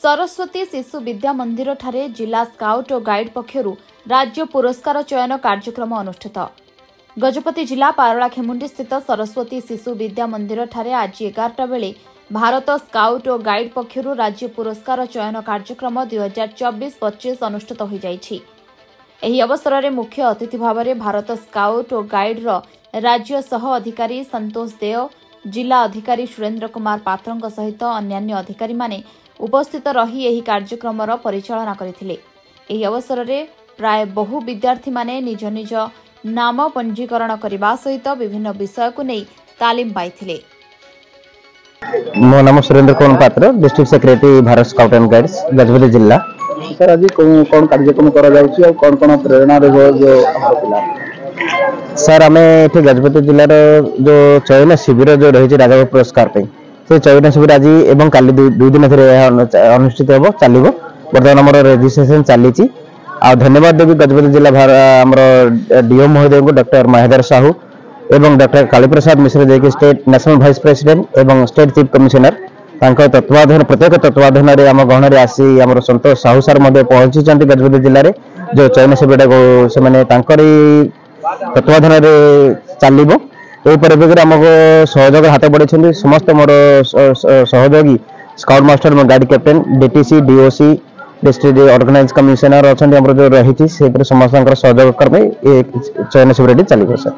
सरस्वती शिशु विद्या मंदिर ठारे जिला स्काउट और गाइड पक्षरु राज्य पुरस्कार चयन कार्यक्रम अनुष्ठित। गजपति जिला पारलाखेमुंडी स्थित सरस्वती शिशु विद्या मंदिर ठारे आज 11टा बेले भारत स्काउट और गाइड पक्षरु राज्य पुरस्कार चयन कार्यक्रम 2024-25 अनुष्ठित हो जाइछि। एही अवसर में मुख्य अतिथि भाव में भारत स्काउट और गाइड राज्य सह अधिकारी संतोष देव, जिला अधिकारी सुरेंद्र कुमार पात्र सहित अन्यान्य अधिकारी माने उपस्थित रही एही कार्यक्रम परिचालना करथिले। एही अवसर में प्राय बहु विद्यार्थी माने निज निज नाम पंजीकरण करने सहित विभिन्न विषय को नहीं तालीम पाइथिले। मो नाम सुरेंद्र कुमार पात्र, district secretary Bharat scout and guides Gajapati जिला। सर आज कौन कार्यक्रम करा जाउछि और कौन प्रेरणा रे जो पिला सर आम ये गजपति जिलार जो चयन शिविर जो रही राजा पुरस्कार से चयन शिविर आज एवं काली दुई दिन अनुष्ठित हो चलो। बर्तमान आम रेजिस्ट्रेशन चली। धन्यवाद देवी गजपति जिला आम डीओ महोदय को डॉक्टर महेंद्र साहू एवं डॉक्टर कालीप्रसाद मिश्र जे स्टेट नेशनल वाइस प्रेसिडेंट एवं स्टेट चीफ कमिशनर तत्वाधान प्रत्येक तत्वाधान आम गहन आसी आम संतोष साहू सार पहुंची गजपति जिले में जो चयन शिविर से तत्वाधान चलो। यही परिप्रेक्षी आमको सहयोग हाथ बढ़ाई समस्त मोर सहयोगी scout master guide captain DTC DOC district organise commissioner अच्छा जो रही समस्त सहयोग चयन शिविर चलो सर।